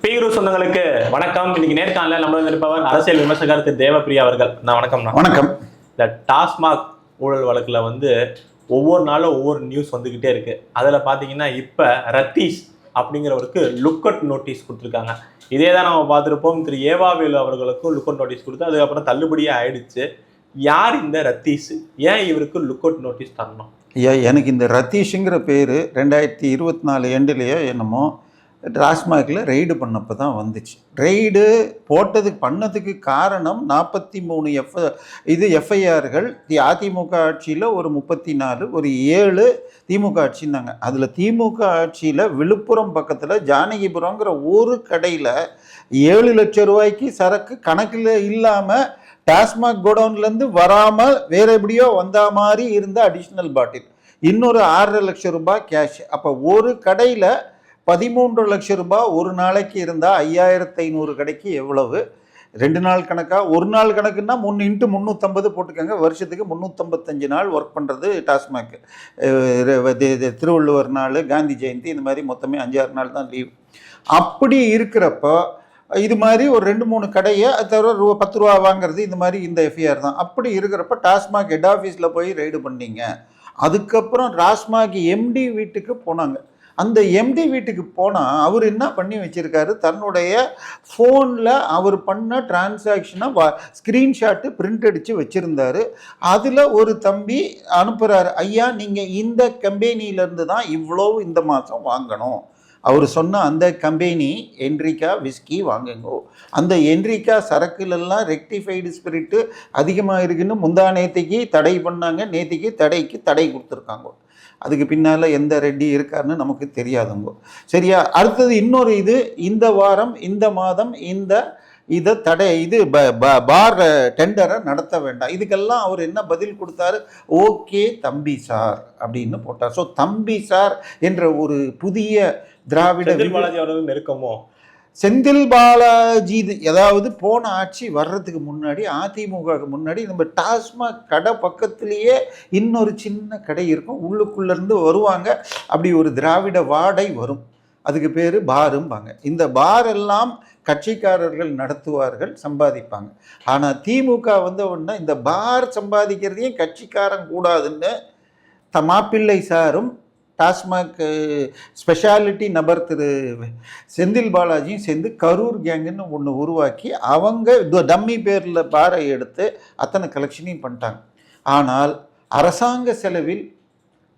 Beer சொந்தங்களுக்கு வணக்கம். இன்னைக்கு நேர்காணல நம்ம இருப்பவர் அரசியல் விமர்சகர் திரு தேவப்பிரியா அவர்கள். நான் வணக்கம். வணக்கம். இந்த டாஸ்மாக் ஊழல் வழக்குல ஒவ்வொரு நாளும் ஒவ்வொரு நியூஸ் வந்துகிட்டே இருக்கு. அதுல பாத்தீங்கன்னா இப்ப ரத்தீஷ் அப்படிங்கிறவருக்கு லுக் அவுட் நோட்டீஸ் கொடுத்துருக்காங்க. இதே தான் நம்ம பார்த்துருப்போம். திரு ஏவாவேலு அவர்களுக்கும் லுக் அவுட் நோட்டீஸ் கொடுத்து அதுக்கப்புறம் தள்ளுபடியே ஆயிடுச்சு. யார் இந்த ரத்தீஷ்? ஏன் இவருக்கு லுக் அவுட் நோட்டீஸ் தரணும்? எனக்கு இந்த ரத்தீஷுங்கிற பேர் 2024 எண்டுலேயோ என்னமோ டாஸ்மாகில் ரெய்டு பண்ணப்போ தான் வந்துச்சு. ரெய்டு பண்ணதுக்கு காரணம் 43 எஃப்ஐஆர்கள். அதிமுக ஆட்சியில் ஒரு 34, ஒரு 7 திமுக ஆட்சின்னாங்க. அதில் திமுக ஆட்சியில் விழுப்புரம் பக்கத்தில் ஜானகிபுரங்கிற ஒரு கடையில் 7 லட்சம் ரூபாய்க்கு சரக்கு கணக்கில் இல்லாமல் டாஸ்மாக் கோடவுன்லேருந்து வராமல் வேற எப்படியோ வந்த மாதிரி இருந்த அடிஷ்னல் பாட்டில், இன்னொரு 6.5 லட்சம் ரூபாய் கேஷ். அப்போ ஒரு கடையில் 13 லட்சம் ரூபாய் ஒரு நாளைக்கு இருந்தால் 5500 கடைக்கு எவ்வளவு? 2 நாள் கணக்கா? ஒரு நாள் கணக்குன்னா 3 × 350 போட்டுக்கோங்க. வருஷத்துக்கு 355 நாள் ஒர்க் பண்ணுறது டாஸ்மாக். திருவள்ளுவர் நாள், காந்தி ஜெயந்தி, இந்த மாதிரி மொத்தமே 5-6 நாள் தான் லீவ். அப்படி இருக்கிறப்போ இது மாதிரி ஒரு 2-3 கடையை தவிர 10 ரூபா வாங்குறது, இந்த மாதிரி இந்த எஃப்ஐஆர் தான். அப்படி இருக்கிறப்ப டாஸ்மாக் ஹெட் ஆஃபீஸில் போய் ரெய்டு பண்ணீங்க. அதுக்கப்புறம் டாஸ்மாக் எம்டி வீட்டுக்கு போனாங்க. அந்த எம்டி வீட்டுக்கு போனால் அவர் என்ன பண்ணி வச்சுருக்காரு, தன்னுடைய ஃபோனில் அவர் பண்ண டிரான்சாக்ஷனை ஸ்க்ரீன்ஷாட்டு பிரிண்ட் அடித்து வச்சுருந்தார். அதில் ஒரு தம்பி அனுப்புகிறாரு, ஐயா நீங்கள் இந்த கம்பெனியிலேருந்து தான் இவ்வளோ இந்த மாதம் வாங்கணும். அவர் சொன்ன அந்த கம்பெனி என்ரிக்கா விஸ்கி வாங்குங்கோ. அந்த என்ரிக்கா சரக்குலெல்லாம் ரெக்டிஃபைடு ஸ்பிரிட்டு அதிகமாக இருக்குன்னு முந்தா நேற்றுக்கு தடை பண்ணாங்க. நேற்றுக்கு தடை கொடுத்துருக்காங்க. அதுக்கு பின்னால் எந்த ரெட்டி இருக்காருன்னு நமக்கு தெரியாதுங்கோ. சரியா? அடுத்தது இன்னொரு இந்த வாரம், இந்த மாதம் பார் டெண்டரை நடத்த வேண்டாம். இதுக்கெல்லாம் அவர் என்ன பதில் கொடுத்தாரு? ஓகே தம்பி சார் அப்படின்னு போட்டார். ஸோ தம்பி சார் என்ற ஒரு புதிய திராவிட நெருக்கமோ செந்தில் பாலாஜி, அதாவது போன ஆட்சி வர்றதுக்கு முன்னாடி, அதிமுகவுக்கு முன்னாடி நம்ம டாஸ்மாக் கடை பக்கத்துலேயே இன்னொரு சின்ன கடை இருக்கும். உள்ளுக்குள்ளேருந்து வருவாங்க, அப்படி ஒரு திராவிட வாடை வரும். அதுக்கு பேர் பாரும்பாங்க. இந்த பார் எல்லாம் கட்சிக்காரர்கள் நடத்துவார்கள், சம்பாதிப்பாங்க. ஆனால் திமுக உடனே இந்த பார் சம்பாதிக்கிறதையும் கட்சிக்காரன் கூடாதுன்னு மாப்பிள்ளை சாரும் டாஸ்மாக் ஸ்பெஷாலிட்டி நபர் திரு செந்தில் பாலாஜியும் சேர்ந்து கரூர் கேங்குன்னு ஒன்று உருவாக்கி அவங்க டம்மி பேரில் பாரை எடுத்து அத்தனை கலெக்ஷனையும் பண்ணிட்டாங்க. ஆனால் அரசாங்க செலவில்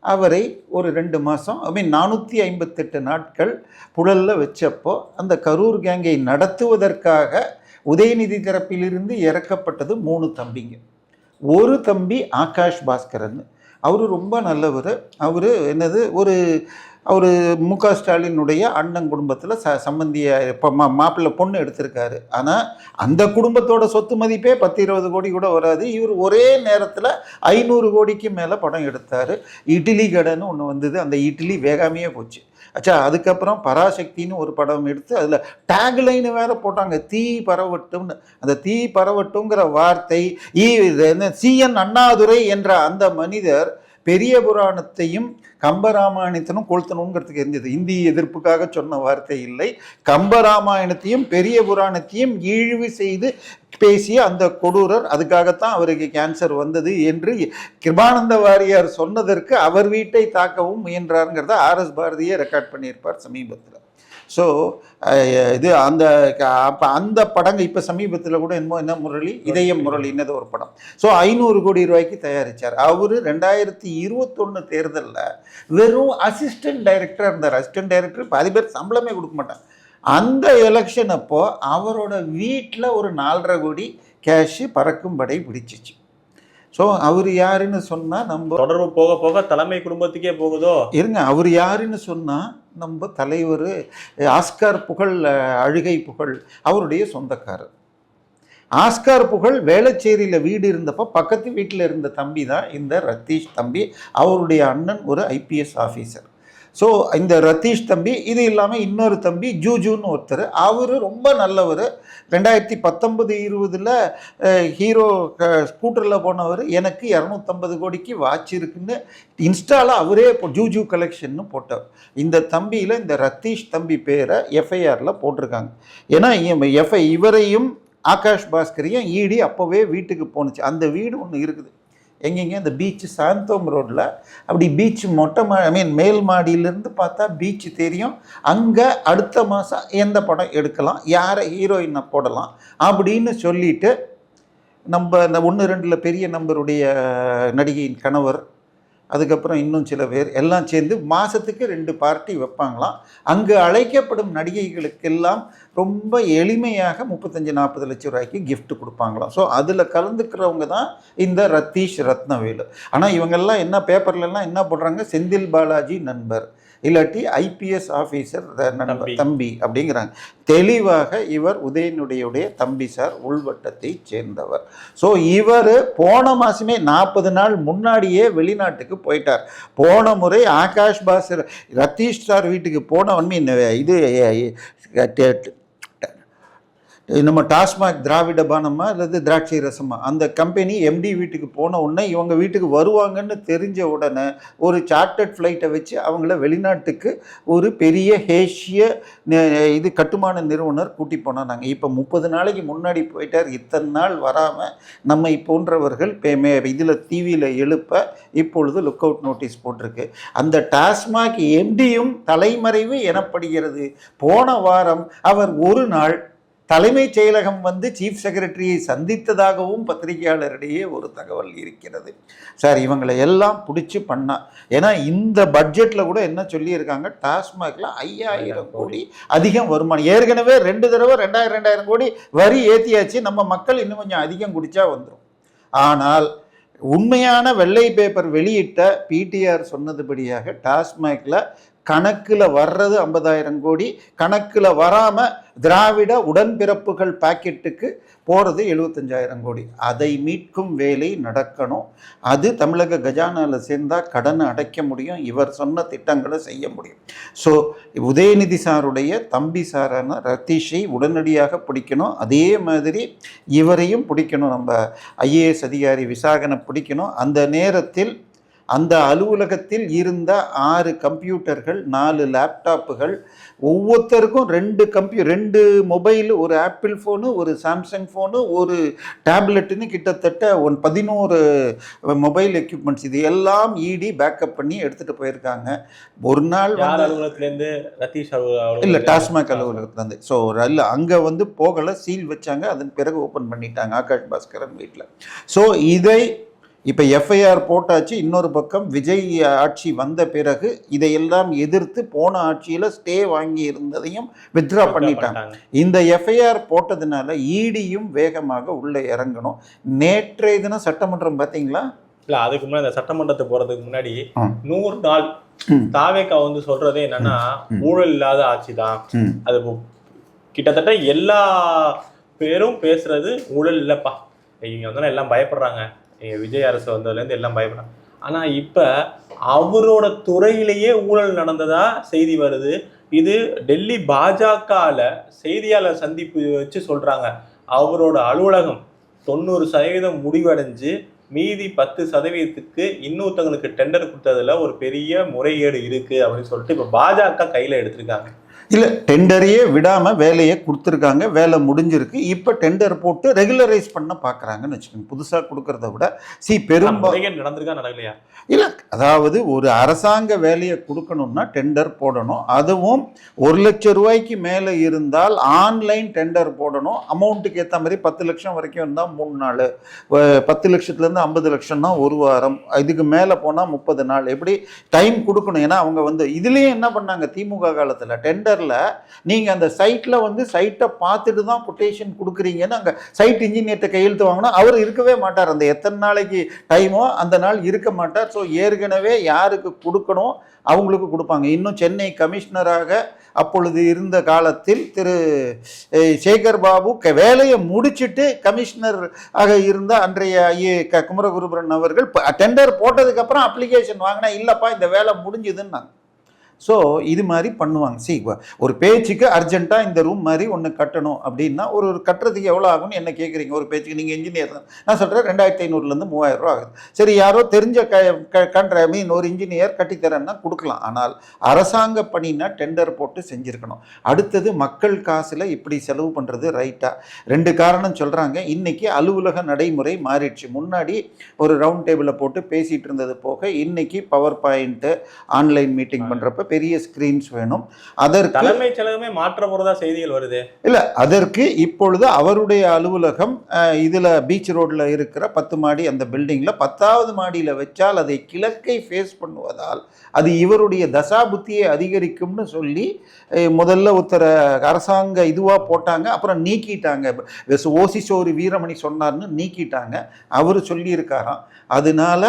அவரை ஒரு 2 மாதம் 458 நாட்கள் புழலில் வச்சப்போ அந்த கரூர் கேங்கை நடத்துவதற்காக உதயநிதி தரப்பிலிருந்து இறக்கப்பட்டது 3 தம்பிங்க. ஒரு தம்பி ஆகாஷ் பாஸ்கரன், அவர் ரொம்ப நல்லவர். அவர் மு.க. ஸ்டாலினுடைய அண்ணன் குடும்பத்தில் சம்பந்திய இப்போ மாப்பிள்ளை பொண்ணு எடுத்திருக்காரு. ஆனால் அந்த குடும்பத்தோட சொத்து மதிப்பே 10-20 கோடி கூட வராது. இவர் ஒரே நேரத்தில் 500 கோடிக்கு மேலே படம் எடுத்தார். இட்லி கடைன்னு ஒன்று வந்தது, அந்த இட்லி வேகாமையே போச்சு. அதுக்கப்புறம் பராசக்தின்னு ஒரு படம் எடுத்து அதில் டேக்லைனு வேற போட்டாங்க, தீ பரவட்டும்னு. அந்த தீ பரவட்டுங்கிற வார்த்தை CN அண்ணாதுரை என்ற அந்த மனிதர் பெரிய புராணத்தையும் கம்பராமாயணத்தையும் கொளுத்தணுங்கிறதுக்கு இருந்தது. இந்தி எதிர்ப்புக்காக சொன்ன வார்த்தை இல்லை. கம்பராமாயணத்தையும் பெரிய புராணத்தையும் இழிவு செய்து பேசிய அந்த கொடூரர். அதுக்காகத்தான் அவருக்கு கேன்சர் வந்தது என்று கிருபானந்த வாரியார் சொன்னதற்கு அவர் வீட்டை தாக்கவும் முயன்றாருங்கிறத RS பாரதியை ரெக்கார்ட் பண்ணியிருப்பார் சமீபத்தில். ஸோ அந்த படங்க இப்போ சமீபத்தில் கூட என்ன முரளி, இதயம் முரளின்னது ஒரு படம். ஸோ 500 கோடி ரூபாய்க்கு தயாரித்தார். அவர் 2021 தேர்தலில் வெறும் அசிஸ்டன்ட் டைரக்டராக இருந்தார். அசிஸ்டன்ட் டைரக்டர் பாதி பேர் சம்பளமே கொடுக்க மாட்டாங்க. அந்த எலெக்ஷன் அப்போ அவரோட வீட்டில் ஒரு 4.5 கோடி கேஷு பறக்கும் படை பிடிச்சிச்சு. ஸோ அவர் யாருன்னு சொன்னால் நம்ம தொடர்பு போக போக தலைமை குடும்பத்துக்கே போகுதோ இருங்க. அவர் யாருன்னு சொன்னால் நம்ம தலைவர் ஆஸ்கார் புகழ், அழுகை புகழ் அவருடைய சொந்தக்காரர். ஆஸ்கார் புகழ் வேளச்சேரியில் வீடு இருந்தப்போ பக்கத்து வீட்டில் இருந்த தம்பி தான் இந்த ரத்தீஷ் தம்பி. அவருடைய அண்ணன் ஒரு IPS ஆஃபீஸர். ஸோ இந்த ரத்தீஷ் தம்பி, இது இல்லாமல் இன்னொரு தம்பி ஜூஜுன்னு ஒருத்தர், அவர் ரொம்ப நல்லவர். 2019-20 ஹீரோ ஸ்கூட்டரில் போனவர் எனக்கு 250 கோடிக்கு வாட்ச் இருக்குன்னு இன்ஸ்டாவில் அவரே ஜூஜு கலெக்ஷன்னு போட்டவர். இந்த தம்பியில் இந்த ரத்தீஷ் தம்பி பேரை எஃப்ஐஆரில் போட்டிருக்காங்க. ஏன்னா இவரையும் ஆகாஷ் பாஸ்கரையும் ஈடி அப்போவே வீட்டுக்கு போணுச்சு. அந்த வீடு ஒன்று இருக்குது எங்கெங்க, இந்த பீச் சாந்தோம் ரோட்டில். அப்படி பீச் மேல் மாடியிலேருந்து பார்த்தா பீச் தெரியும். அங்கே அடுத்த மாதம் எந்த படம் எடுக்கலாம், யாரை ஹீரோயினை போடலாம் அப்படின்னு சொல்லிட்டு நம்ம இந்த 1-2 பெரிய நம்பருடைய நடிகையின் கணவர், அதுக்கப்புறம் இன்னும் சில பேர் எல்லாம் சேர்ந்து மாதத்துக்கு 2 பார்ட்டி வைப்பாங்களாம். அங்கு அழைக்கப்படும் நடிகைகளுக்கெல்லாம் ரொம்ப எளிமையாக 35-40 லட்சம் ரூபாய்க்கு கிஃப்ட் கொடுப்பாங்களாம். ஸோ அதில் கலந்துக்கிறவங்க தான் இந்த ரத்தீஷ் ரத்னவேலு. ஆனால் இவங்கெல்லாம் என்ன பேப்பர்லலாம் என்ன போடுறாங்க, செந்தில் பாலாஜி நண்பர், இல்லாட்டி ஐபிஎஸ் ஆஃபீஸர் தம்பி அப்படிங்கிறாங்க. தெளிவாக இவர் உதயனுடைய தம்பி சார், உள்வட்டத்தை சேர்ந்தவர். ஸோ இவர் போன மாதமே 40 நாள் முன்னாடியே வெளிநாட்டுக்கு போயிட்டார். போன முறை ஆகாஷ் பாஸ்கர் ரத்தீஷ் சார் வீட்டுக்கு போனவன் இது நம்ம டாஸ்மாக் திராவிட பானமா அல்லது திராட்சை ரசமா அந்த கம்பெனி எம்டி வீட்டுக்கு போன உடனே இவங்க வீட்டுக்கு வருவாங்கன்னு தெரிஞ்ச உடனே ஒரு சார்ட்டர்ட் ஃப்ளைட்டை வச்சு அவங்கள வெளிநாட்டுக்கு ஒரு பெரிய ஹேஷிய இது கட்டுமான நிறுவனர் கூட்டி போனால் நாங்கள் இப்போ 30 நாளைக்கு முன்னாடி போயிட்டார். இத்தனை நாள் வராமல் நம்மை போன்றவர்கள் இதில் டிவியில் எழுப்ப இப்பொழுது லுக் அவுட் நோட்டீஸ் போட்டிருக்கு. அந்த டாஸ்மாக் எம்டியும் தலைமறைவு எனப்படுகிறது. போன வாரம் அவர் ஒரு நாள் தலைமைச் செயலகம் வந்து சீஃப் செக்ரட்டரியை சந்தித்ததாகவும் பத்திரிகையாளரிடையே ஒரு தகவல் இருக்கிறது. சார் இவங்களை எல்லாம் பிடிச்சி பண்ணா, ஏன்னா இந்த பட்ஜெட்டில் கூட என்ன சொல்லியிருக்காங்க, டாஸ்மாகில் 5000 கோடி அதிகம் வருமானம். ஏற்கனவே 2 தடவை 2000 கோடி வரி ஏற்றியாச்சு. நம்ம மக்கள் இன்னும் கொஞ்சம் அதிகம் குடிச்சா வந்துடும். ஆனால் உண்மையான வெள்ளை பேப்பர் வெளியிட்ட பிடிஆர் சொன்னதுபடியாக டாஸ்மாகில் கணக்கில் வர்றது 50,000 கோடி, கணக்கில் வராமல் திராவிட உடன்பிறப்புகள் பாக்கெட்டுக்கு போகிறது 75,000 கோடி. அதை மீட்கும் வேலை நடக்கணும். அது தமிழக கஜானாவில் சேர்ந்தால் கடனை அடைக்க முடியும், இவர் சொன்ன திட்டங்களை செய்ய முடியும். ஸோ உதயநிதி சாருடைய தம்பி சாரான ரத்தீஷை உடனடியாக பிடிக்கணும். அதே மாதிரி இவரையும் பிடிக்கணும். நம்ம ஐஏஎஸ் அதிகாரி விசாகனை பிடிக்கணும். அந்த நேரத்தில் அந்த அலுவலகத்தில் இருந்த 6 கம்ப்யூட்டர்கள், 4 லேப்டாப்புகள், ஒவ்வொருத்தருக்கும் 2 மொபைல், ஒரு ஆப்பிள் ஃபோனு, ஒரு சாம்சங் ஃபோனு, ஒரு டேப்லெட்டுன்னு கிட்டத்தட்ட 11 மொபைல் எக்யூப்மெண்ட்ஸ், இது எல்லாம் இடி பேக்கப் பண்ணி எடுத்துகிட்டு போயிருக்காங்க. ஒரு நாள் அலுவலகத்துலேருந்து ரத்தீஷ் இல்லை டாஸ்மாக் அலுவலகத்துலேருந்து. ஸோ இல்லை அங்கே வந்து போகலை, சீல் வச்சாங்க. அதன் பிறகு ஓப்பன் பண்ணிட்டாங்க ஆகாஷ் பாஸ்கரன் வீட்டில். ஸோ இதை இப்போ எஃப்ஐஆர் போட்டாச்சு. இன்னொரு பக்கம் விஜய் ஆட்சி வந்த பிறகு இதையெல்லாம் எதிர்த்து போன ஆட்சியில் ஸ்டே வாங்கி இருந்ததையும் வித்ட்ரா பண்ணிட்டாங்க. இந்த எஃப்ஐஆர் போட்டதுனால இடியும் வேகமாக உள்ளே இறங்கணும். நேற்றைய தினம் சட்டமன்றம் பார்த்தீங்களா? இல்லை, அதுக்கு முன்னாடி இந்த சட்டமன்றத்துக்கு போகிறதுக்கு முன்னாடி 100 நாள் தாவேக்கா வந்து சொல்றதே என்னன்னா ஊழல் இல்லாத ஆட்சி தான். அது கிட்டத்தட்ட எல்லா பேரும் பேசுறது ஊழல் இல்லைப்பா, இவங்க வந்து எல்லாம் பயப்படுறாங்க, விஜய் அரசு வந்ததுலேருந்து எல்லாம் பயப்படுறாங்க. ஆனால் இப்போ அவரோட துறையிலேயே ஊழல் நடந்ததா செய்தி வருது. இது டெல்லி பாஜகவில் செய்தியாளர் சந்திப்பு வச்சு சொல்கிறாங்க. அவரோட அலுவலகம் 90% முடிவடைஞ்சு மீதி 10% இன்னொருத்தவங்களுக்கு டெண்டர் கொடுத்ததுல ஒரு பெரிய முறைகேடு இருக்குது அப்படின்னு சொல்லிட்டு இப்போ பாஜக கையில் எடுத்திருக்காங்க. இல்லை, டெண்டரையே விடாமல் வேலையை கொடுத்துருக்காங்க. வேலை முடிஞ்சிருக்கு. இப்போ டெண்டர் போட்டு ரெகுலரைஸ் பண்ண பார்க்குறாங்கன்னு வச்சுக்கோங்க. புதுசாக கொடுக்கறத விட பெரும்பாலும் நடந்திருக்கா நடக்கலையா? இல்லை, அதாவது ஒரு அரசாங்க வேலையை கொடுக்கணும்னா டெண்டர் போடணும். அதுவும் 1 லட்சம் ரூபாய்க்கு மேலே இருந்தால் ஆன்லைன் டெண்டர் போடணும். அமௌண்ட்டுக்கு ஏற்ற மாதிரி 10 லட்சம் வரைக்கும் இருந்தால் 3 நாள், 10 லட்சத்துலேருந்து 50 லட்சம்னா 1 வாரம், இதுக்கு மேலே போனால் 30 நாள், எப்படி டைம் கொடுக்கணும். ஏன்னா அவங்க வந்து இதுலேயும் என்ன பண்ணாங்க, திமுக காலத்தில் டெண்டரில் நீங்கள் அந்த சைட்டில் வந்து சைட்டை பார்த்துட்டு தான் கொட்டேஷன் கொடுக்குறீங்கன்னு அங்கே சைட் இன்ஜினியர்கிட்ட கையெழுத்து வாங்கினா அவர் இருக்கவே மாட்டார். அந்த எத்தனை நாளைக்கு டைமோ அந்த நாள் இருக்க மாட்டார். ஸோ ஏற்கனவே யாருக்கு கொடுக்கணும் அவங்களுக்கு கொடுப்பாங்க. இன்னும் சென்னை கமிஷனராக அப்பொழுது இருந்த காலத்தில் திரு சேகர் பாபு வேலையை முடிச்சுட்டு கமிஷனர் ஆக இருந்த அன்றைய குமரகுருபரன் அவர்கள் டெண்டர் போட்டதுக்கப்புறம் அப்ளிகேஷன் வாங்கினா இல்லைப்பா இந்த வேலை முடிஞ்சுதுன்னாங்க. ஸோ இது மாதிரி பண்ணுவாங்க. ஒரு பேச்சுக்கு அர்ஜென்ட்டாக இந்த ரூம் மாதிரி ஒன்று கட்டணும் அப்படின்னா ஒரு கட்டுறதுக்கு எவ்வளோ ஆகும்னு என்ன கேட்குறீங்க? ஒரு பேச்சுக்கு நீங்கள் இன்ஜினியர் தான், நான் சொல்கிறேன் 2500 3000 ரூபா ஆகுது. சரி, யாரோ தெரிஞ்ச ஒரு இன்ஜினியர் கட்டித்தரேன்னா கொடுக்கலாம். ஆனால் அரசாங்க பணினா டெண்டர் போட்டு செஞ்சுருக்கணும். அடுத்தது மக்கள் காசில் இப்படி செலவு பண்ணுறது ரைட்டா? 2 காரணம் சொல்கிறாங்க. இன்றைக்கி அலுவலக நடைமுறை மாறிடுச்சு. முன்னாடி ஒரு ரவுண்ட் டேபிளில் போட்டு பேசிகிட்டு இருந்தது போக இன்னைக்கு பவர் பாயிண்ட்டு ஆன்லைன் மீட்டிங் பண்ணுறப்ப பெரிய ஸ்கிரீன்ஸ் வேணும். அதற்கு தலைமை செயலகமே மாற்ற போறதா செய்திகள் வருது. இல்லை, அதற்கு இப்பொழுது அவருடைய அலுவலகம் இதில் பீச் ரோடில் இருக்கிற 10 மாடி அந்த பில்டிங்கில் 10வது மாடியில் வச்சால் அதை கிழக்கை ஃபேஸ் பண்ணுவதால் அது இவருடைய தசாபுத்தியை அதிகரிக்கும்னு சொல்லி முதல்ல ஒருத்தர அரசாங்க இதுவாக போட்டாங்க. அப்புறம் நீக்கிட்டாங்க. ஓசிசோரி வீரமணி சொன்னார்னு நீக்கிட்டாங்க. அவர் சொல்லியிருக்காராம். அதனால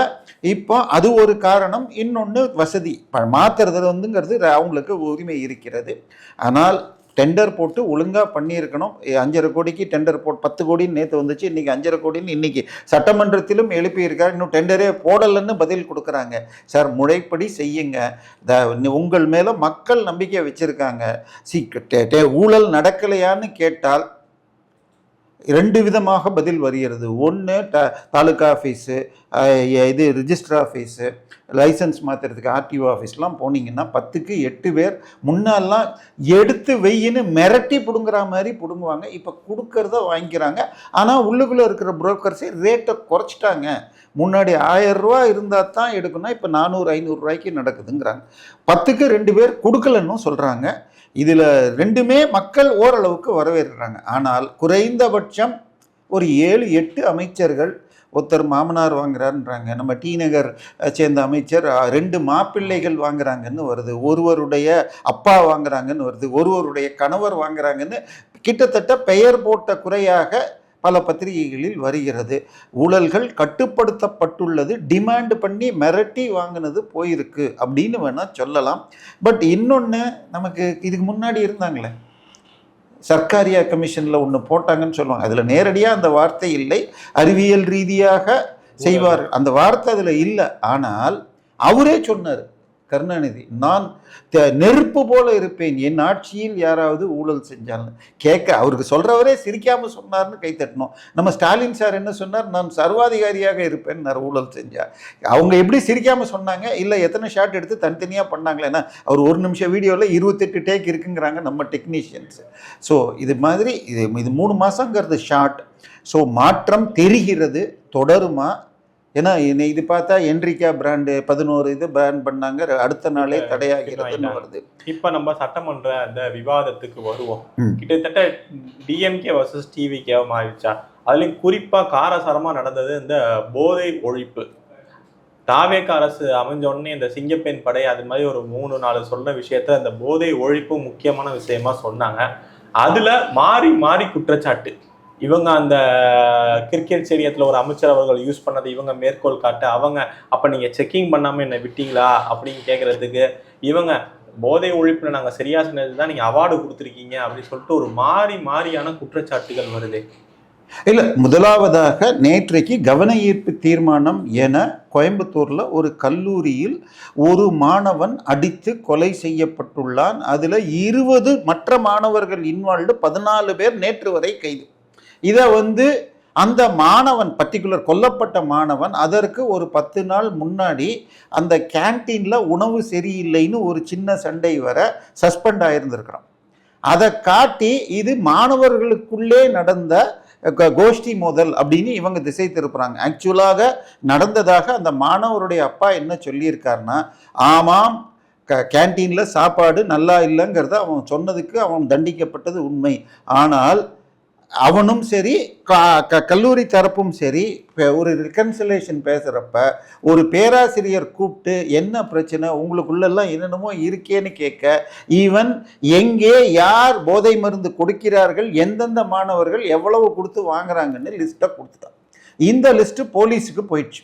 இப்போ அது ஒரு காரணம். இன்னொன்று வசதி மாற்றுறது வந்துங்கிறது அவங்களுக்கு உரிமை இருக்கிறது. ஆனால் டெண்டர் போட்டு ஒழுங்காக பண்ணியிருக்கணும். 5.5 கோடிக்கு டெண்டர் போட்டு 10 கோடின்னு நேற்று வந்துச்சு, இன்றைக்கி 5.5 கோடின்னு இன்றைக்கி சட்டமன்றத்திலும் எழுப்பியிருக்காரு. இன்னும் டெண்டரே போடலைன்னு பதில் கொடுக்குறாங்க. சார், முறைப்படி செய்யுங்க. உங்கள் மேலே மக்கள் நம்பிக்கை வச்சுருக்காங்க. ஊழல் நடக்கலையான்னு கேட்டால் 2 விதமாக பதில் வருகிறது. ஒன்று தாலுக்கா ஆஃபீஸு, இது ரிஜிஸ்டர் ஆஃபீஸு, லைசன்ஸ் மாற்றுறதுக்கு ஆர்டிஓ ஆஃபீஸ்லாம் போனீங்கன்னா 10க்கு 8 பேர் முன்னெல்லாம் எடுத்து வெயின்னு மிரட்டி பிடுங்குற மாதிரி பிடுங்குவாங்க. இப்போ கொடுக்கறத வாங்கிக்கிறாங்க. ஆனால் உள்ளுக்குள்ளே இருக்கிற புரோக்கர்ஸே ரேட்டை குறைச்சிட்டாங்க. முன்னாடி 1000 ரூபா இருந்தால் தான் எடுக்கணும், இப்போ 400-500 ரூபாய்க்கு நடக்குதுங்கிறாங்க. 10க்கு 2 பேர் கொடுக்கலன்னு சொல்கிறாங்க. இதில் 2மே மக்கள் ஓரளவுக்கு வரவேற்கிறாங்க. ஆனால் குறைந்தபட்சம் ஒரு 7-8 அமைச்சர்கள், ஒருத்தர் மாமனார் வாங்குறாருன்றாங்க, நம்ம டி நகர் சேர்ந்த அமைச்சர் 2 மாப்பிள்ளைகள் வாங்குறாங்கன்னு வருது, ஒருவருடைய அப்பா வாங்குறாங்கன்னு வருது, ஒருவருடைய கணவர் வாங்குறாங்கன்னு கிட்டத்தட்ட பெயர் போட்ட குறையாக பல பத்திரிகைகளில் வருகிறது. ஊழல்கள் கட்டுப்படுத்தப்பட்டுள்ளது, டிமாண்ட் பண்ணி மிரட்டி வாங்கினது போயிருக்கு அப்படின்னு வேணால் சொல்லலாம். பட் இன்னொன்று, நமக்கு இதுக்கு முன்னாடி இருந்தாங்களே சர்க்காரியா கமிஷனில் ஒன்று போட்டாங்கன்னு சொல்லுவாங்க. அதில் நேரடியாக அந்த வார்த்தை இல்லை, அறிவியல் ரீதியாக செய்வார், அந்த வார்த்தை அதில் இல்லை. ஆனால் அவரே சொன்னார், கருணாநிதி, நான் நெருப்பு போல இருப்பேன் என் ஆட்சியில் யாராவது ஊழல் செஞ்சாலும். கேட்க அவருக்கு சொல்கிறவரே சிரிக்காமல் சொன்னார்னு கைத்தட்டணும். நம்ம ஸ்டாலின் சார் என்ன சொன்னார்? நான் சர்வாதிகாரியாக இருப்பேன் ஊழல் செஞ்சார். அவங்க எப்படி சிரிக்காமல் சொன்னாங்க? இல்லை, எத்தனை ஷாட் எடுத்து தனித்தனியாக பண்ணாங்களே. ஏன்னா அவர் 1 நிமிஷம் வீடியோவில் 28 டேக் இருக்குங்கிறாங்க நம்ம டெக்னீஷியன்ஸ். ஸோ இது மாதிரி இது 3 மாதங்கிறது ஷார்ட். ஸோ மாற்றம் தெரிகிறது. தொடருமா? ஏன்னா இது பார்த்தா என்ரிகா பிராண்டு 11 இது பிராண்ட் பண்ணாங்க, அடுத்த நாளே தடையாகிறதுன்னு வருது. இப்போ நம்ம சட்டமன்ற அந்த விவாதத்துக்கு வருவோம். கிட்டத்தட்ட டிஎம்கே வர்சஸ் டிவிகே மாறிடுச்சா? அதுலேயும் குறிப்பாக காரசாரமாக நடந்தது இந்த போதை ஒழிப்பு. தாவேக அரசு அமைஞ்ச உடனே இந்த சிங்கப்பெண் படை அது மாதிரி ஒரு 3-4 சொன்ன விஷயத்த இந்த போதை ஒழிப்பு முக்கியமான விஷயமா சொன்னாங்க. அதில் மாறி மாறி குற்றச்சாட்டு. இவங்க அந்த கிரிக்கெட் ஸ்டேடியத்தில் ஒரு அமைச்சர் அவர்கள் யூஸ் பண்ணதை இவங்க மேற்கோள் காட்ட, அவங்க அப்போ நீங்கள் செக்கிங் பண்ணாமல் என்னை விட்டீங்களா அப்படின்னு கேட்குறதுக்கு, இவங்க போதை ஒழிப்பில் நாங்கள் சரியா சொன்னது தான் நீங்கள் அவார்டு கொடுத்துருக்கீங்க அப்படின்னு சொல்லிட்டு ஒரு மாறியான குற்றச்சாட்டுகள் வருது. இல்லை, முதலாவதாக நேற்றைக்கு கவன ஈர்ப்பு தீர்மானம் என கோயம்புத்தூரில் ஒரு கல்லூரியில் ஒரு மாணவன் அடித்து கொலை செய்யப்பட்டுள்ளான். அதில் 20 மற்ற மாணவர்கள் இன்வால்வ்டு, 14 பேர் நேற்று வரை கைது. இதை அந்த மாணவன் பர்டிகுலர் கொல்லப்பட்ட மாணவன் அதற்கு ஒரு 10 நாள் முன்னாடி அந்த கேன்டீனில் உணவு சரியில்லைன்னு ஒரு சின்ன சண்டை வர சஸ்பெண்ட் ஆகியிருந்திருக்கிறான். அதை காட்டி இது மாணவர்களுக்குள்ளே நடந்த கோஷ்டி மோதல் அப்படின்னு இவங்க திசை திருப்புறாங்க. ஆக்சுவலாக நடந்ததாக அந்த மாணவருடைய அப்பா என்ன சொல்லியிருக்காருன்னா, ஆமாம் கேன்டீனில் சாப்பாடு நல்லா இல்லைங்கிறத அவன் சொன்னதுக்கு அவன் தண்டிக்கப்பட்டது உண்மை. ஆனால் அவனும் சரி கல்லூரி தரப்பும் சரி ஒரு ரிகன்சிலேஷன் பேசுகிறப்ப ஒரு பேராசிரியர் கூப்பிட்டு என்ன பிரச்சனை உங்களுக்குள்ளெல்லாம் என்னென்னமோ இருக்கேன்னு கேட்க, ஈவன் எங்கே யார் போதை மருந்து கொடுக்கிறார்கள், எந்தெந்த மாணவர்கள் எவ்வளவு கொடுத்து வாங்குறாங்கன்னு லிஸ்ட்டை கொடுத்துட்டான். இந்த லிஸ்ட்டு போலீஸுக்கு போயிடுச்சு.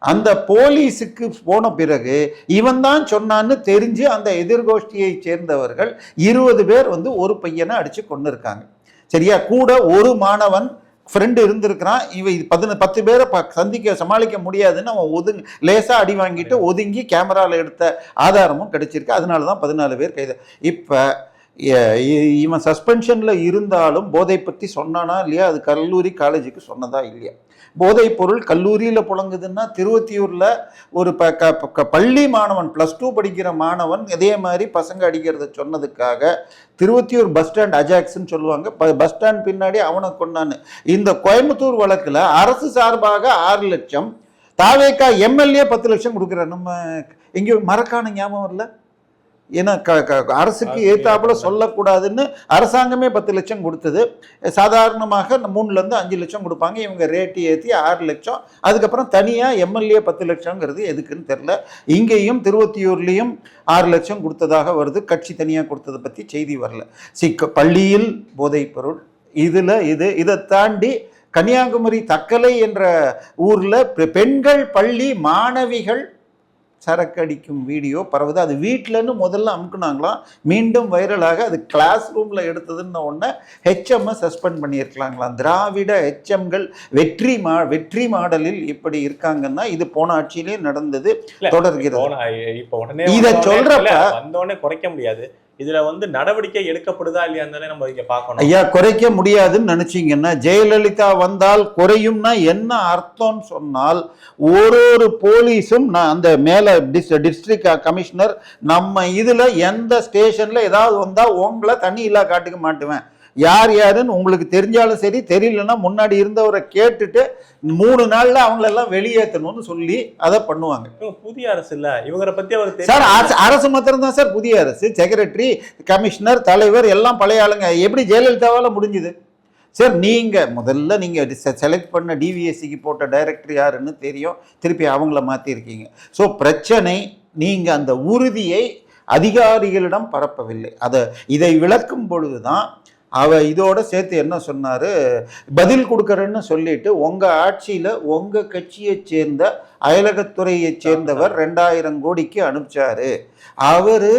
அந்த போலீஸுக்கு போன பிறகு இவன் தான் சொன்னான்னு தெரிஞ்சு அந்த எதிர்கோஷ்டியை சேர்ந்தவர்கள் 20 பேர் ஒரு பையனை அடித்து கொண்டு இருக்காங்க. சரியா? கூட ஒரு மாணவன் ஃப்ரெண்டு இருந்திருக்கிறான், இவன் 10 பேரை சமாளிக்க முடியாதுன்னு அவன் லேசாக அடி வாங்கிட்டு ஒதுங்கி கேமராவில் எடுத்த ஆதாரமும் கிடைச்சிருக்கு. அதனால தான் 14 பேர் கைது. இப்போ இவன் சஸ்பென்ஷனில் இருந்தாலும் போதை பற்றி சொன்னானா இல்லையா, அது கல்லூரி காலேஜுக்கு சொன்னதா இல்லையா? போதைப் பொருள் கல்லூரியில் புழங்குதுன்னா திருவொத்தியூரில் ஒரு பள்ளி மாணவன் +2 படிக்கிற மாணவன் இதே மாதிரி பசங்க அடிக்கிறத சொன்னதுக்காக திருவொத்தியூர் பஸ் ஸ்டாண்ட் அஜாக்ஸ்ன்னு சொல்லுவாங்க, பஸ் ஸ்டாண்ட் பின்னாடி அவனை கொண்டான்னு. இந்த கோயம்புத்தூர் வழக்கில் அரசு சார்பாக 6 லட்சம், தாவேகா எம்எல்ஏ 10 லட்சம் கொடுக்குறார். நம்ம எங்கேயும் மறக்கான ஞாபகம் இல்லை, ஏன்னா அரசுக்கு ஏத்தாப்புல சொல்லக்கூடாதுன்னு அரசாங்கமே 10 லட்சம் கொடுத்தது. சாதாரணமாக 3லேருந்து 5 லட்சம் கொடுப்பாங்க, இவங்க ரேட்டு ஏற்றி 6 லட்சம். அதுக்கப்புறம் தனியாக எம்எல்ஏ 10 லட்சங்கிறது எதுக்குன்னு தெரில. இங்கேயும் திருவொத்தியூர்லேயும் 6 லட்சம் கொடுத்ததாக வருது, கட்சி தனியாக கொடுத்ததை பற்றி செய்தி வரல. பள்ளியில் போதைப் பொருள் இதை தாண்டி கன்னியாகுமரி தக்கலை என்ற ஊரில் பெண்கள் பள்ளி மாணவிகள் சரக்கு அடிக்கும் வீடியோ பரவுது. அது வீட்டிலன்னு முதல்ல அமுக்குனாங்களாம், மீண்டும் வைரலாக அது கிளாஸ் ரூமில் எடுத்ததுன்னு உடனே ஹெச்எம்மை சஸ்பெண்ட் பண்ணியிருக்கலாங்களாம். திராவிட ஹெச்எம்கள் வெற்றி மாடலில் இப்படி இருக்காங்கன்னா இது போன ஆட்சியிலே நடந்தது, தொடர்கிறது. இதை சொல்றப்ப வந்தோடனே குறைக்க முடியாது, இதுல நடவடிக்கை எடுக்கப்படுதா இல்லையான்னு நம்ம இங்க பார்க்கணும். ஐயா, குறைக்க முடியாதுன்னு நினைச்சீங்கன்னா ஜெயலலிதா வந்தால் குறையும்னா என்ன அர்த்தம்னு சொன்னால், ஒரு போலீஸும் அந்த மேல டிஸ்ட்ரிக்ட் கமிஷனர் நம்ம இதுல எந்த ஸ்டேஷன்ல ஏதாவது வந்தா உங்களை தண்ணி இல்லா காட்டுக்க மாட்டுவேன், யார் யாருன்னு உங்களுக்கு தெரிஞ்சாலும் சரி, தெரியலன்னா முன்னாடி இருந்தவரை கேட்டுட்டு 3 நாள்ல அவங்களெல்லாம் வெளியேற்றணும்னு சொல்லி அதை பண்ணுவாங்க. புதிய அரசு இல்ல, இவங்களை பத்தி அவர் சார் அரசு மாத்திரம் தான் சார் புதிய அரசு. செக்ரட்டரி, கமிஷனர், தலைவர் எல்லாம் பழைய ஆளுங்க. எப்படி ஜெயலலிதாவால முடிஞ்சுது சார்? முதல்ல நீங்க செலக்ட் பண்ண டிவிஎஸ்சிக்கு போட்ட டைரக்டர் யாருன்னு தெரியும், திருப்பி அவங்கள மாத்திருக்கீங்க. ஸோ பிரச்சனை நீங்க அந்த உறுதியை அதிகாரிகளிடம் பரப்பவில்லை. இதை விளக்கும் பொழுதுதான் இதோட சேர்த்து என்ன சொன்னாரு, பதில் கொடுக்கறேன்னு சொல்லிட்டு உங்க ஆட்சியில உங்க கட்சியை சேர்ந்த அயலகத்துறையை சேர்ந்தவர் 2000 கோடிக்கு அனுப்பிச்சாரு. அவரு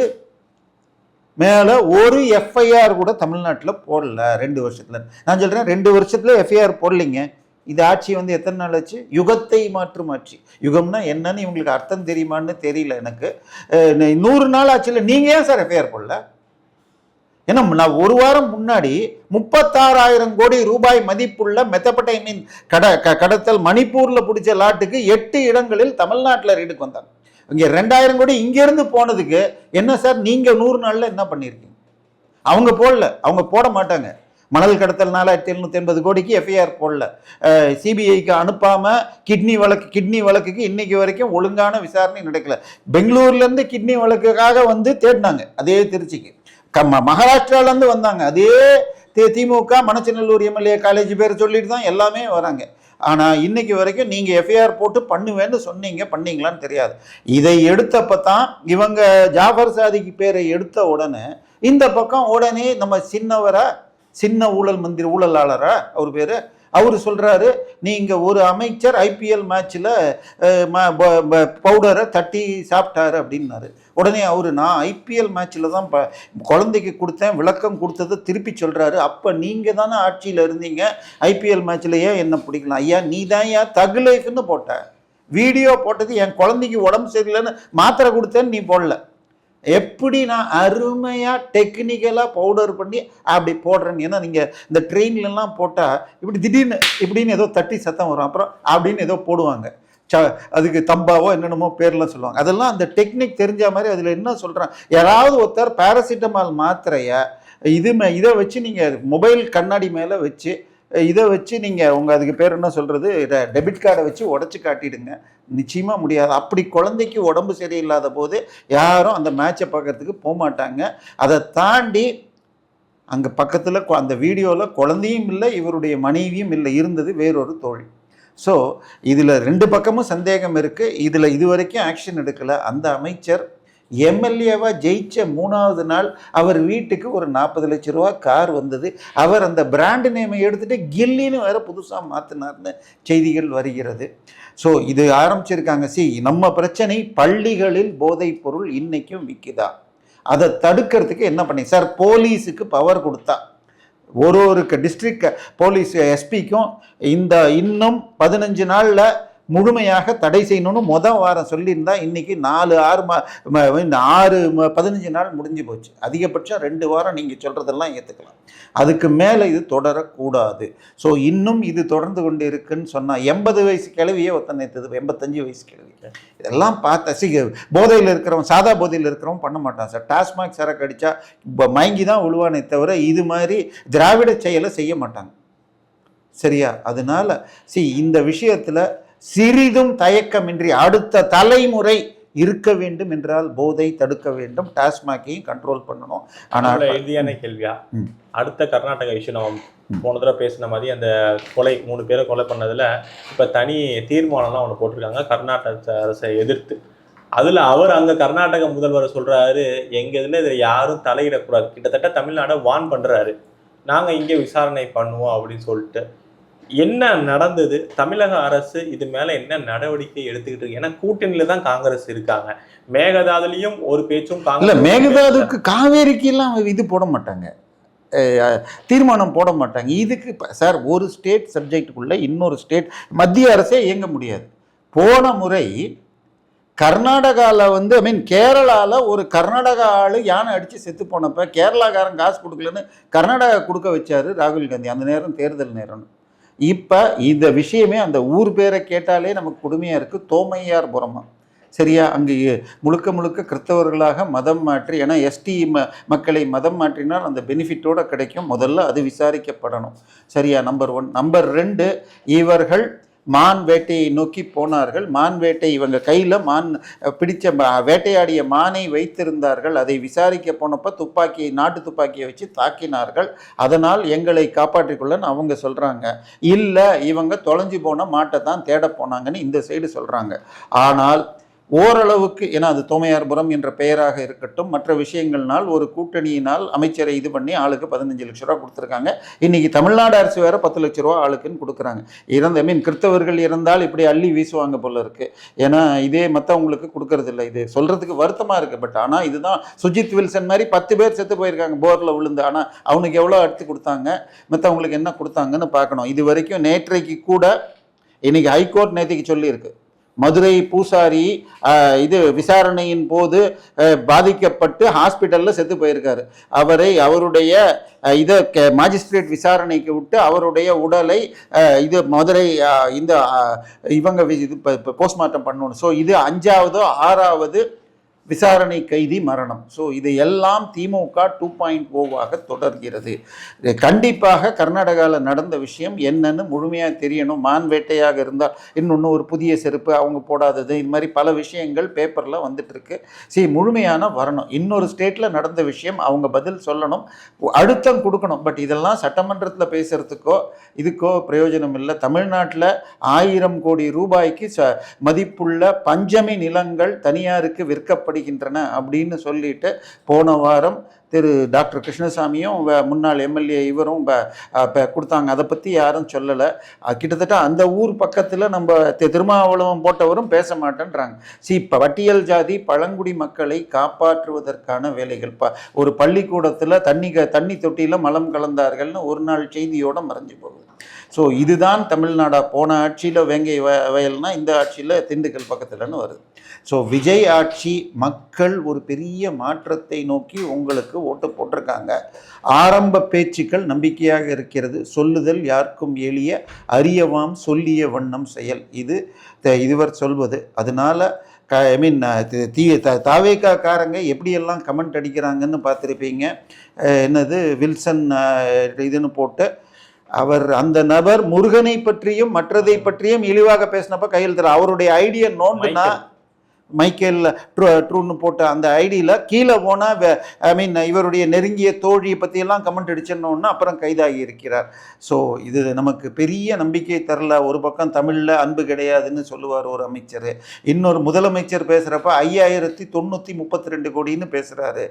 மேல ஒரு எஃப்ஐஆர் கூட தமிழ்நாட்டில் போடல 2 வருஷத்துல. நான் சொல்றேன் 2 வருஷத்துல எஃப்ஐஆர் போடலைங்க. இது ஆட்சி எத்தனை நாள் ஆச்சு? யுகத்தை மாற்றும் ஆட்சி. யுகம்னா என்னன்னு இவங்களுக்கு அர்த்தம் தெரியுமான்னு தெரியல எனக்கு. 100 நாள் ஆச்சுல, நீங்க ஏன் சார் எஃப்ஐஆர் போடல? ஏன்னா நான் ஒரு வாரம் முன்னாடி 36,000 கோடி ரூபாய் மதிப்புள்ள மெத்தபடைமின் கடத்தல் மணிப்பூர்ல பிடிச்ச லாட்டுக்கு 8 இடங்களில் தமிழ்நாட்டில் ரெய்டுக்கு வந்தாங்க. இங்க 2000 கோடி இங்க இருந்து போனதுக்கு என்ன சார் நீங்க 100 நாள்ல என்ன பண்ணிருக்கீங்க? அவங்க போடல, அவங்க போட மாட்டாங்க. மணல் கடத்தல் 4780 கோடிக்கு எஃப்ஐஆர் போடல. சிபிஐக்கு அனுப்பாம கிட்னி வழக்குக்கு இன்னைக்கு வரைக்கும் ஒழுங்கான விசாரணை நடக்கல. பெங்களூர்ல இருந்து கிட்னி வழக்குக்காக தேடினாங்க, அதே திருச்சிக்கு. மகாராஷ்டிராலேருந்து வந்தாங்க, அதே திமுக மணச்சநல்லூர் எம்எல்ஏ காலேஜ் பேர் சொல்லிட்டு தான் எல்லாமே வராங்க. ஆனால் இன்னைக்கு வரைக்கும் நீங்கள் எஃப்ஐஆர் போட்டு பண்ணுவேன்னு சொன்னீங்க, பண்ணீங்களான்னு தெரியாது. இதை எடுத்தப்ப தான் இவங்க ஜாஃபர் சாதிக்கு பேரை எடுத்த உடனே இந்த பக்கம் உடனே நம்ம சின்ன ஊழலாளரா அவர் பேர், அவர் சொல்றாரு நீங்க ஒரு அமைச்சர் ஐபிஎல் மேட்ச்ல பவுடரை தட்டி சாப்பிட்டாரு அப்படின்னாரு. உடனே நான் ஐபிஎல் மேட்ச்ல தான் குழந்தைக்கு கொடுத்தேன், விளக்கம் கொடுத்ததை திருப்பி சொல்றாரு. அப்ப நீங்க தானே ஆட்சியில இருந்தீங்க, ஐபிஎல் மேட்ச்ல ஏன் என்ன பிடிக்கலாம்? ஐயா நீ தான் தகுலைஃப்னு போட்ட வீடியோ போட்டது, என் குழந்தைக்கு உடம்பு சரியில்லைன்னு மாத்திரை கொடுத்தேன்னு நீ போடல. எப்படி நான் அருமையாக டெக்னிக்கலாக பவுடர் பண்ணி அப்படி போடுறேன்னு. ஏன்னா நீங்கள் இந்த ட்ரெயின்லலாம் போட்டால் இப்படி திடீர்னு இப்படின்னு ஏதோ தட்டி சத்தம் வரும், அப்புறம் அப்படின்னு ஏதோ போடுவாங்க, அதுக்கு தம்பாவோ என்னென்னமோ பேர்லாம் சொல்லுவாங்க. அதெல்லாம் அந்த டெக்னிக் தெரிஞ்ச மாதிரி அதில் என்ன சொல்கிறான், யாராவது ஒருத்தர் பேராசிட்டமால் மாத்திரையை இதை வச்சு நீங்கள் மொபைல் கண்ணாடி மேலே வச்சு இதை வச்சு நீங்கள் அதுக்கு பேர் என்ன சொல்கிறது, டெபிட் கார்டை வச்சு உடச்சி காட்டிடுங்க. நிச்சயமாக முடியாது. அப்படி குழந்தைக்கு உடம்பு சரியில்லாத போது யாரும் அந்த மேட்சை பார்க்கறதுக்கு போக மாட்டாங்க. அதை தாண்டி அங்கே பக்கத்தில் அந்த வீடியோவில் குழந்தையும் இல்லை, இவருடைய மனைவியும் இல்லை, இருந்தது வேறொரு தோழி. ஸோ இதில் 2 பக்கமும் சந்தேகம் இருக்குது. இதில் இது வரைக்கும் ஆக்ஷன் எடுக்கலை. அந்த அமைச்சர் எம்எல்ஏவா ஜெயிச்ச 3வது நாள் அவர் வீட்டுக்கு ஒரு 40 லட்சம் ரூபா கார் வந்தது. அவர் அந்த பிராண்டு நேமை எடுத்துட்டு கில்லின்னு வேற புதுசாக மாற்றினார்னு செய்திகள் வருகிறது. ஸோ இது ஆரம்பிச்சிருக்காங்க. நம்ம பிரச்சனை பள்ளிகளில் போதைப் பொருள் இன்னைக்கும் விற்குதா, அதை தடுக்கிறதுக்கு என்ன பண்ணி சார்? போலீஸுக்கு பவர் கொடுத்தா ஒரு டிஸ்ட்ரிக்ட் போலீஸ் எஸ்பிக்கும் இன்னும் 15 நாளில் முழுமையாக தடை செய்யணும்னு வாரம் சொல்லியிருந்தா இன்னைக்கு 15 நாள் முடிஞ்சு போச்சு. அதிகபட்சம் 2 வாரம் நீங்கள் சொல்கிறதெல்லாம் ஏற்றுக்கலாம். அதுக்கு மேலே இது தொடரக்கூடாது. ஸோ இன்னும் இது தொடர்ந்து கொண்டு இருக்குன்னு சொன்னால் 80 வயசு கிழவியே ஒருத்தனை 85 வயசு கிழவி இதெல்லாம் பார்த்த போதையில் இருக்கிறவன், சாதா போதையில் இருக்கிறவன் பண்ண மாட்டான் சார். டாஸ்மாக் சரக்கு அடித்தா மயங்கி தான் விழுவானே தவிர இது மாதிரி திராவிட செயலை செய்ய மாட்டாங்க. சரியா? அதனால இந்த விஷயத்தில் சிறிதும் தயக்கமின்றி அடுத்த தலைமுறை இருக்க வேண்டும் என்றால் போதை தடுக்க வேண்டும், டாஸ்மாக்கையும் கண்ட்ரோல் பண்ணணும். ஆனால் இறுதியான கேள்வியா, அடுத்த கர்நாடக இஷ்யூ நம்ம போன தடவை பேசின மாதிரி அந்த கொலை 3 பேரை கொலை பண்ணதுல இப்ப தனி தீர்மானம்லாம் ஒன்று போட்டிருக்காங்க கர்நாடக அரசை எதிர்த்து. அதுல அவர் அங்க கர்நாடக முதல்வர் சொல்றாரு, எங்க இதுல யாரும் தலையிடக்கூடாது, கிட்டத்தட்ட தமிழ்நாடை வான் பண்றாரு, நாங்க இங்கே விசாரணை பண்ணுவோம் அப்படின்னு சொல்லிட்டு. என்ன நடந்தது? தமிழக அரசு இது மேல என்ன நடவடிக்கை எடுத்துக்கிட்டு இருக்கு? ஏன்னா கூட்டணியில தான் காங்கிரஸ் இருக்காங்க. மேகதாதுலயும் ஒரு பேச்சும் காங்கிரஸ், மேகதாதுக்கு காவேரிக்கு எல்லாம் இது போட மாட்டாங்க, தீர்மானம் போட மாட்டாங்க. இதுக்கு சார் ஒரு ஸ்டேட் சப்ஜெக்டுக்குள்ள இன்னொரு ஸ்டேட் மத்திய அரசே இயங்க முடியாது. போன முறை கர்நாடகாவில் கேரளாவில் ஒரு கர்நாடகா ஆள் யானை அடித்து செத்து போனப்ப கேரளாக்காரன் காசு கொடுக்கலன்னு கர்நாடகா கொடுக்க வச்சாரு ராகுல் காந்தி. அந்த நேரம் தேர்தல் நேரம்னு. இப்போ இந்த விஷயமே அந்த ஊர் பேரை கேட்டாலே நமக்கு கொடுமையாக இருக்குது. தோமையார்புரமா, சரியா? அங்கே முழுக்க கிறிஸ்தவர்களாக மதம் மாற்றி, ஏன்னா எஸ்டி மக்களை மதம் மாற்றினால் அந்த பெனிஃபிட்டோடு கிடைக்கும். முதல்ல அது விசாரிக்கப்படணும். சரியா? நம்பர் 1. நம்பர் 2, இவர்கள் மான் வேட்டையை நோக்கி போனார்கள். மான் வேட்டை, இவங்க கையில் மான் பிடிச்ச வேட்டையாடிய மானை வைத்திருந்தார்கள். அதை விசாரிக்க போனப்போ நாட்டு துப்பாக்கியை வச்சு தாக்கினார்கள். அதனால் எங்களை காப்பாற்றிக்கொள்ளன்னு அவங்க சொல்கிறாங்க. இல்லை, இவங்க தொலைஞ்சு போன மாட்டை தான் தேட போனாங்கன்னு இந்த சைடு சொல்கிறாங்க. ஆனால் ஓரளவுக்கு, ஏன்னா அது தோமையார்புரம் என்ற பெயராக இருக்கட்டும், மற்ற விஷயங்கள்னால் ஒரு கூட்டணியினால் அமைச்சரை இது பண்ணி ஆளுக்கு 15 லட்ச ரூபா கொடுத்துருக்காங்க. இன்னைக்கு தமிழ்நாடு அரசு வேற 10 லட்ச ரூபா ஆளுக்குன்னு கொடுக்குறாங்க. கிறிஸ்தவர்கள் இருந்தால் இப்படி அள்ளி வீசுவாங்க போல இருக்கு. ஏன்னா இதே மற்றவங்களுக்கு கொடுக்கறது இல்லை. இது சொல்றதுக்கு வருத்தமாக இருக்கு. பட் ஆனால் இதுதான் சுஜித் வில்சன் மாதிரி 10 பேர் செத்து போயிருக்காங்க போரில் விழுந்து. ஆனால் அவனுக்கு எவ்வளோ எடுத்து கொடுத்தாங்க, மற்றவங்களுக்கு என்ன கொடுத்தாங்கன்னு பார்க்கணும். இது வரைக்கும் நேற்றைக்கு கூட இன்னைக்கு ஹைகோர்ட் நேற்றுக்கு சொல்லியிருக்கு, மதுரை பூசாரி இது விசாரணையின் போது பாதிக்கப்பட்டு ஹாஸ்பிட்டலில் செத்து போயிருக்காரு. அவருடைய இதை மாஜிஸ்ட்ரேட் விசாரணைக்கு விட்டு அவருடைய உடலை மதுரை இவங்க இது போஸ்ட்மார்ட்டம் பண்ணணும். ஸோ இது 5வது 6வது விசாரணை கைதி மரணம். ஸோ இதையெல்லாம் திமுக 2.0 தொடர்கிறது. கண்டிப்பாக கர்நாடகாவில் நடந்த விஷயம் என்னன்னு முழுமையாக தெரியணும். மான் வேட்டையாக இருந்தால் இன்னொன்று ஒரு புதிய செருப்பு அவங்க போடாதது, இது மாதிரி பல விஷயங்கள் பேப்பரில் வந்துட்டுருக்கு. முழுமையான வரணும். இன்னொரு ஸ்டேட்டில் நடந்த விஷயம் அவங்க பதில் சொல்லணும், அழுத்தம் கொடுக்கணும். பட் இதெல்லாம் சட்டமன்றத்தில் பேசுகிறதுக்கோ இதுக்கோ பிரயோஜனம் இல்லை. தமிழ்நாட்டில் 1000 கோடி ரூபாய்க்கு மதிப்புள்ள பஞ்சமி நிலங்கள் தனியாருக்கு விற்கப்படும் அப்படின்னு சொல்லிட்டு போன வாரம் திரு டாக்டர் கிருஷ்ணசாமியும் முன்னாள் எம்எல்ஏ இவரும் கொடுத்தாங்க. அதை பற்றி யாரும் சொல்லலை. கிட்டத்தட்ட அந்த ஊர் பக்கத்தில் நம்ம திருமாவளவன் போட்டவரும் பேச மாட்டேன்றாங்க. இப்போ பட்டியல் ஜாதி பழங்குடி மக்களை காப்பாற்றுவதற்கான வேலைகள், ஒரு பள்ளிக்கூடத்தில் தண்ணி தொட்டியில் மலம் கலந்தார்கள்னு ஒரு நாள் செய்தியோடு மறைஞ்சு போகுது. ஸோ இதுதான் தமிழ்நாடா? போன ஆட்சியில் வேங்கை வயல்னா இந்த ஆட்சியில் திண்டுக்கல் பக்கத்துலன்னு வருது. ஸோ விஜய் ஆட்சி மக்கள் ஒரு பெரிய மாற்றத்தை நோக்கி உங்களுக்கு ஓட்டு போட்டிருக்காங்க. ஆரம்ப பேச்சுக்கள் நம்பிக்கையாக இருக்கிறது. சொல்லுதல் யாருக்கும் எளிய, அறியவாம் சொல்லிய வண்ணம் செயல், இது இதுவர் சொல்வது. அதனால தாவேக்காரங்க எப்படியெல்லாம் கமெண்ட் அடிக்கிறாங்கன்னு பார்த்துருப்பீங்க. என்னது வில்சன் இதுன்னு போட்டு அவர் அந்த நபர் முருகனை பற்றியும் மற்றதை பற்றியும் இழிவாக பேசினப்ப கையில் தர அவருடைய ஐடியா நோண்டுனா மைக்கேல் ட்ரூன்னு போட்ட அந்த ஐடியில் கீழே போனால் இவருடைய நெருங்கிய தோழியை பற்றியெல்லாம் கமெண்ட் அடிச்சிடணுன்னா அப்புறம் கைதாகி இருக்கிறார். ஸோ இது நமக்கு பெரிய நம்பிக்கை தரல. ஒரு பக்கம் தமிழில் அன்பு கிடையாதுன்னு சொல்லுவார் ஒரு அமைச்சர், இன்னொரு முதலமைச்சர் பேசுகிறப்ப 5932 கோடின்னு பேசுகிறாரு.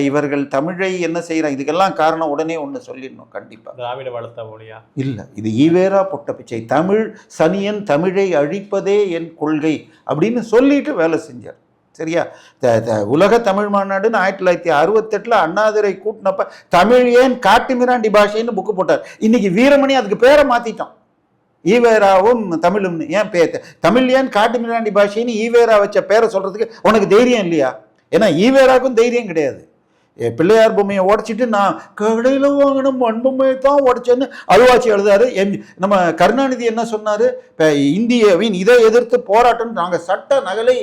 இவர்கள் தமிழை என்ன செய்கிறாங்க? இதுக்கெல்லாம் காரணம் உடனே ஒன்று சொல்லிடணும். கண்டிப்பாக திராவிட வளர்த்த மொழியா இல்லை, இது ஈவேரா பொட்ட பிச்சை. தமிழ் சனியன் தமிழை அழிப்பதே என் கொள்கை அப்படின்னு சொல்லிட்டு வேலை செஞ்சார். சரியா? உலக தமிழ் மாநாடுன்னு 1968 அண்ணாதுரை கூட்டினப்ப தமிழ் ஏன் காட்டுமிராண்டி பாஷைன்னு புக்கு போட்டார். இன்னைக்கு வீரமணி அதுக்கு பேரை மாத்திட்டான், ஈவேராவும் தமிழும்னு. ஏன் தமிழ் ஏன் காட்டுமிராண்டி பாஷைன்னு ஈவேரா வச்ச பேரை சொல்றதுக்கு உனக்கு தைரியம் இல்லையா? ஏன்னா ஈவேராவுக்கும் தைரியம் கிடையாது. பிள்ளையார் பொம்மையை உடைச்சிட்டு நான் கடையில் வாங்கின மண்பொம்மையை தான் உடைச்சேன்னு அழுவாச்சி எழுதாரு. நம்ம கருணாநிதி என்ன சொன்னார்? இப்போ இந்தியாவின் இதை எதிர்த்து போராட்டம் நாங்கள் சட்ட நகலை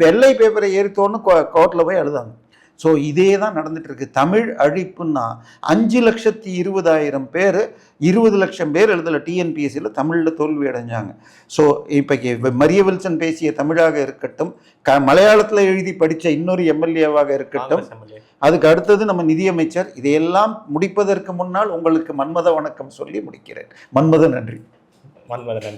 வெள்ளை பேப்பரை எரித்தோன்னு கோர்ட்டில் போய் எழுதாங்க. ஸோ இதே தான் நடந்துட்டு இருக்கு. தமிழ் அழிப்புன்னா 5,20,000 பேர் 20 லட்சம் பேர் எழுதலை டிஎன்பிஎஸ்சியில் தமிழில் தோல்வி அடைஞ்சாங்க. ஸோ இப்போ மரிய வில்சன் பேசிய தமிழாக இருக்கட்டும், மலையாளத்தில் எழுதி படித்த இன்னொரு எம்எல்ஏவாக இருக்கட்டும், அதுக்கு அடுத்தது நம்ம நிதியமைச்சர், இதையெல்லாம் முடிப்பதற்கு முன்னால் உங்களுக்கு மன்மத வணக்கம் சொல்லி முடிக்கிறேன். மன்மத நன்றி. மன்மத நன்றி.